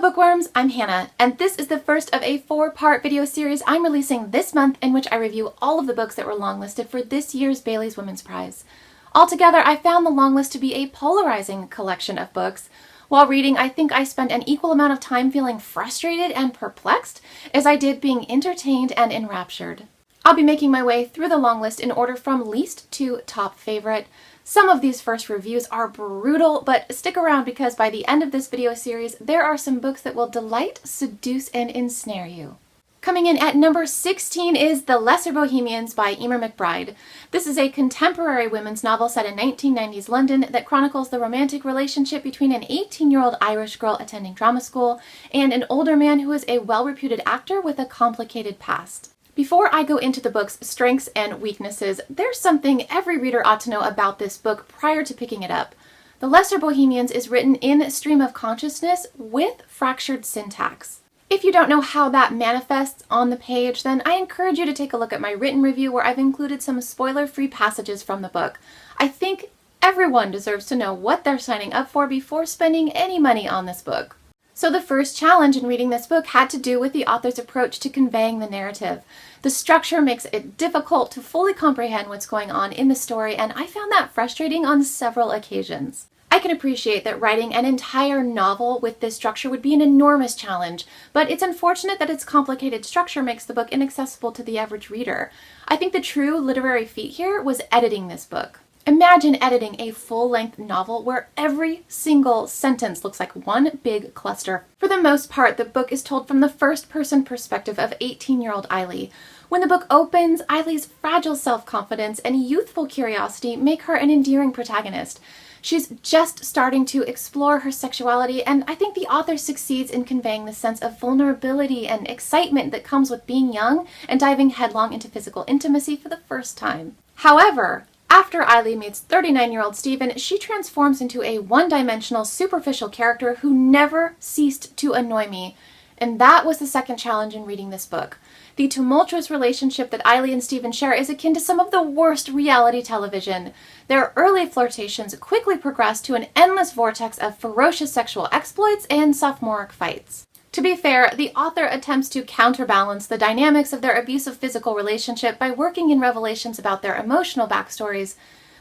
bookworms, I'm Hannah, and this is the first of a 4-part video series I'm releasing this month in which I review all of the books that were longlisted for this year's Bailey's Women's Prize. Altogether, I found the longlist to be a polarizing collection of books. While reading, I think I spent an equal amount of time feeling frustrated and perplexed as I did being entertained and enraptured. I'll be making my way through the longlist in order from least to top favorite. Some of these first reviews are brutal, but stick around because by the end of this video series, there are some books that will delight, seduce, and ensnare you. Coming in at number 16 is The Lesser Bohemians by Emer McBride. This is a contemporary women's novel set in 1990s London that chronicles the romantic relationship between an 18-year-old Irish girl attending drama school and an older man who is a well-reputed actor with a complicated past. Before I go into the book's strengths and weaknesses, there's something every reader ought to know about this book prior to picking it up. The Lesser Bohemians is written in stream of consciousness with fractured syntax. If you don't know how that manifests on the page, then I encourage you to take a look at my written review where I've included some spoiler-free passages from the book. I think everyone deserves to know what they're signing up for before spending any money on this book. So the first challenge in reading this book had to do with the author's approach to conveying the narrative. The structure makes it difficult to fully comprehend what's going on in the story, and I found that frustrating on several occasions. I can appreciate that writing an entire novel with this structure would be an enormous challenge, but it's unfortunate that its complicated structure makes the book inaccessible to the average reader. I think the true literary feat here was editing this book. Imagine editing a full-length novel where every single sentence looks like one big cluster. For the most part, the book is told from the first-person perspective of 18-year-old Eiley. When the book opens, Eiley's fragile self-confidence and youthful curiosity make her an endearing protagonist. She's just starting to explore her sexuality, and I think the author succeeds in conveying the sense of vulnerability and excitement that comes with being young and diving headlong into physical intimacy for the first time. However, after Eiley meets 39-year-old Stephen, she transforms into a one-dimensional, superficial character who never ceased to annoy me. And that was the second challenge in reading this book. The tumultuous relationship that Eiley and Stephen share is akin to some of the worst reality television. Their early flirtations quickly progress to an endless vortex of ferocious sexual exploits and sophomoric fights. To be fair, the author attempts to counterbalance the dynamics of their abusive physical relationship by working in revelations about their emotional backstories,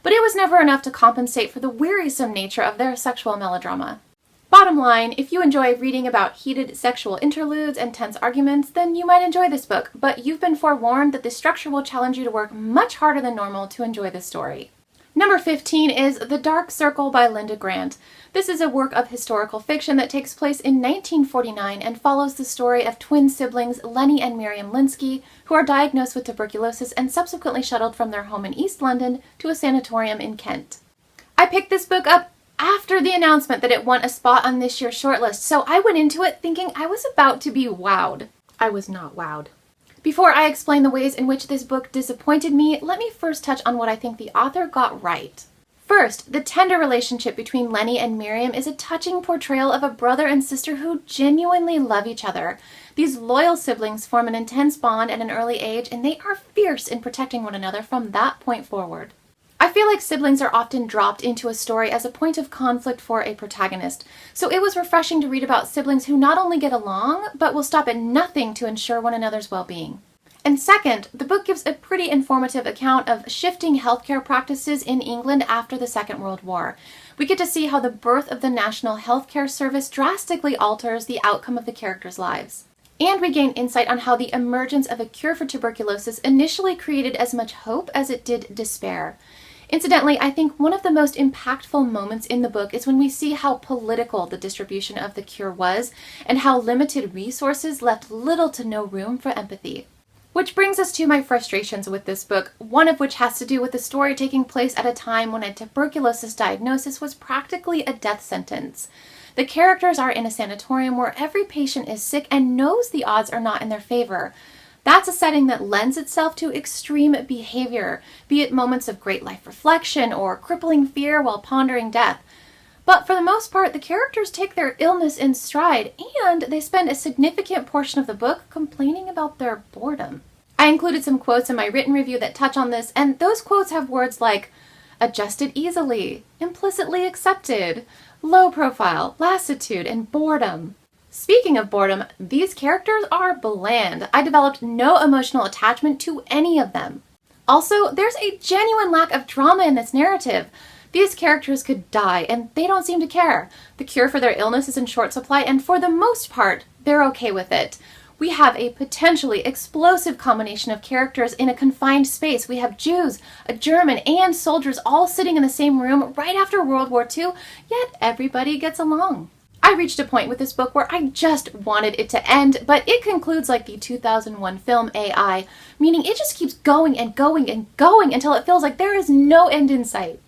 but it was never enough to compensate for the wearisome nature of their sexual melodrama. Bottom line, if you enjoy reading about heated sexual interludes and tense arguments, then you might enjoy this book, but you've been forewarned that the structure will challenge you to work much harder than normal to enjoy the story. Number 15 is The Dark Circle by Linda Grant. This is a work of historical fiction that takes place in 1949 and follows the story of twin siblings Lenny and Miriam Linsky, who are diagnosed with tuberculosis and subsequently shuttled from their home in East London to a sanatorium in Kent. I picked this book up after the announcement that it won a spot on this year's shortlist, so I went into it thinking I was about to be wowed. I was not wowed. Before I explain the ways in which this book disappointed me, let me first touch on what I think the author got right. First, the tender relationship between Lenny and Miriam is a touching portrayal of a brother and sister who genuinely love each other. These loyal siblings form an intense bond at an early age, and they are fierce in protecting one another from that point forward. I feel like siblings are often dropped into a story as a point of conflict for a protagonist, so it was refreshing to read about siblings who not only get along, but will stop at nothing to ensure one another's well-being. And second, the book gives a pretty informative account of shifting healthcare practices in England after the Second World War. We get to see how the birth of the National Healthcare Service drastically alters the outcome of the characters' lives. And we gain insight on how the emergence of a cure for tuberculosis initially created as much hope as it did despair. Incidentally, I think one of the most impactful moments in the book is when we see how political the distribution of the cure was and how limited resources left little to no room for empathy. Which brings us to my frustrations with this book, one of which has to do with the story taking place at a time when a tuberculosis diagnosis was practically a death sentence. The characters are in a sanatorium where every patient is sick and knows the odds are not in their favor. That's a setting that lends itself to extreme behavior, be it moments of great life reflection or crippling fear while pondering death. But for the most part, the characters take their illness in stride, and they spend a significant portion of the book complaining about their boredom. I included some quotes in my written review that touch on this, and those quotes have words like adjusted easily, implicitly accepted, low profile, lassitude, and boredom. Speaking of boredom, these characters are bland. I developed no emotional attachment to any of them. Also, there's a genuine lack of drama in this narrative. These characters could die, and they don't seem to care. The cure for their illness is in short supply, and for the most part, they're okay with it. We have a potentially explosive combination of characters in a confined space. We have Jews, a German, and soldiers all sitting in the same room right after World War II, yet everybody gets along. I reached a point with this book where I just wanted it to end, but it concludes like the 2001 film AI, meaning it just keeps going and going and going until it feels like there is no end in sight.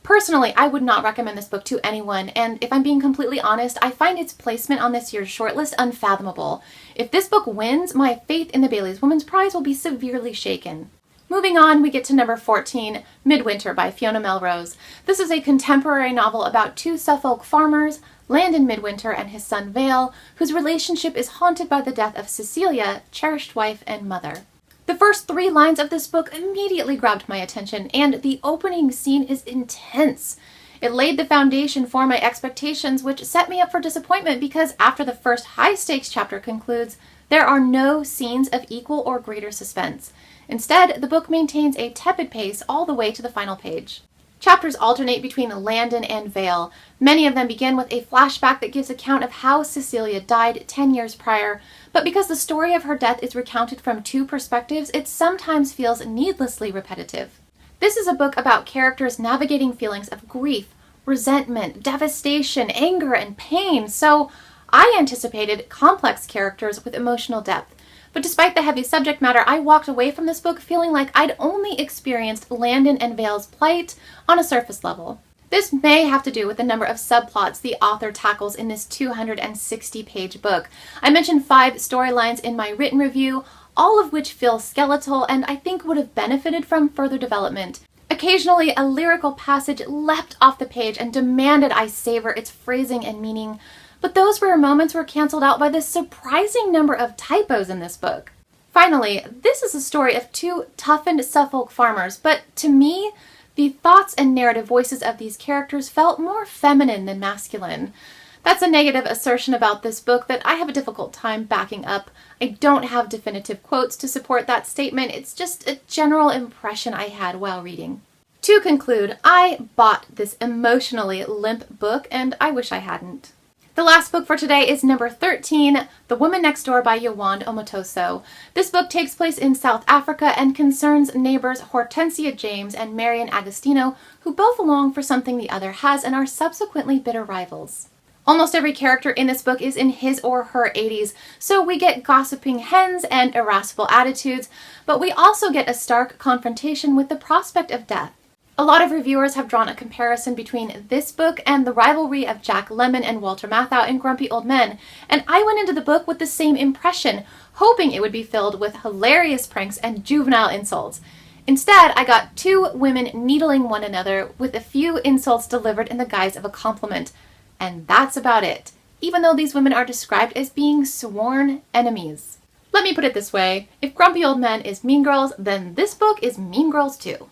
Personally, I would not recommend this book to anyone, and if I'm being completely honest, I find its placement on this year's shortlist unfathomable. If this book wins, my faith in the Bailey's Women's Prize will be severely shaken. Moving on, we get to number 14, Midwinter by Fiona Melrose. This is a contemporary novel about two Suffolk farmers, Landon Midwinter and his son Vale, whose relationship is haunted by the death of Cecilia, cherished wife and mother. The first 3 lines of this book immediately grabbed my attention, and the opening scene is intense. It laid the foundation for my expectations, which set me up for disappointment because after the first high-stakes chapter concludes, there are no scenes of equal or greater suspense. Instead, the book maintains a tepid pace all the way to the final page. Chapters alternate between Landon and Vale. Many of them begin with a flashback that gives account of how Cecilia died 10 years prior, but because the story of her death is recounted from 2 perspectives, it sometimes feels needlessly repetitive. This is a book about characters navigating feelings of grief, resentment, devastation, anger, and pain, so I anticipated complex characters with emotional depth. But despite the heavy subject matter, I walked away from this book feeling like I'd only experienced Landon and Vale's plight on a surface level. This may have to do with the number of subplots the author tackles in this 260-page book. I mentioned 5 storylines in my written review, all of which feel skeletal and I think would have benefited from further development. Occasionally, a lyrical passage leapt off the page and demanded I savor its phrasing and meaning, but those rare moments were canceled out by the surprising number of typos in this book. Finally, this is a story of 2 toughened Suffolk farmers, but to me, the thoughts and narrative voices of these characters felt more feminine than masculine. That's a negative assertion about this book that I have a difficult time backing up. I don't have definitive quotes to support that statement, it's just a general impression I had while reading. To conclude, I bought this emotionally limp book, and I wish I hadn't. The last book for today is number 13, The Woman Next Door by Yewande Omotoso. This book takes place in South Africa and concerns neighbors Hortensia James and Marian Agostino, who both long for something the other has and are subsequently bitter rivals. Almost every character in this book is in his or her 80s, so we get gossiping hens and irascible attitudes, but we also get a stark confrontation with the prospect of death. A lot of reviewers have drawn a comparison between this book and the rivalry of Jack Lemmon and Walter Matthau in Grumpy Old Men, and I went into the book with the same impression, hoping it would be filled with hilarious pranks and juvenile insults. Instead, I got 2 women needling one another with a few insults delivered in the guise of a compliment. And that's about it, even though these women are described as being sworn enemies. Let me put it this way, if Grumpy Old Men is Mean Girls, then this book is Mean Girls too.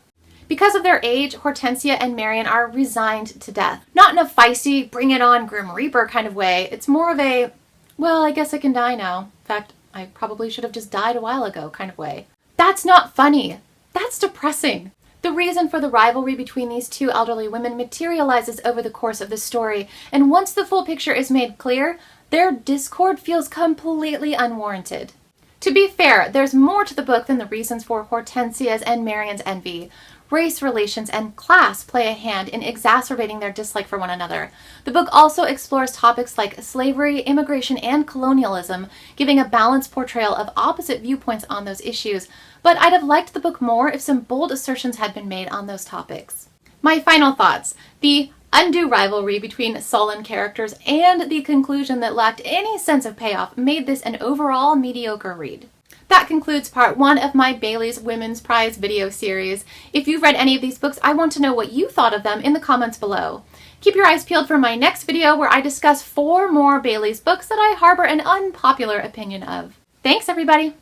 Because of their age, Hortensia and Marian are resigned to death. Not in a feisty, bring it on Grim Reaper kind of way, it's more of a, well, I guess I can die now. In fact, I probably should have just died a while ago kind of way. That's not funny. That's depressing. The reason for the rivalry between these 2 elderly women materializes over the course of the story, and once the full picture is made clear, their discord feels completely unwarranted. To be fair, there's more to the book than the reasons for Hortensia's and Marian's envy. Race relations and class play a hand in exacerbating their dislike for one another. The book also explores topics like slavery, immigration, and colonialism, giving a balanced portrayal of opposite viewpoints on those issues, but I'd have liked the book more if some bold assertions had been made on those topics. My final thoughts. The undue rivalry between sullen characters and the conclusion that lacked any sense of payoff made this an overall mediocre read. That concludes part 1 of my Bailey's Women's Prize video series. If you've read any of these books, I want to know what you thought of them in the comments below. Keep your eyes peeled for my next video where I discuss 4 more Bailey's books that I harbor an unpopular opinion of. Thanks, everybody!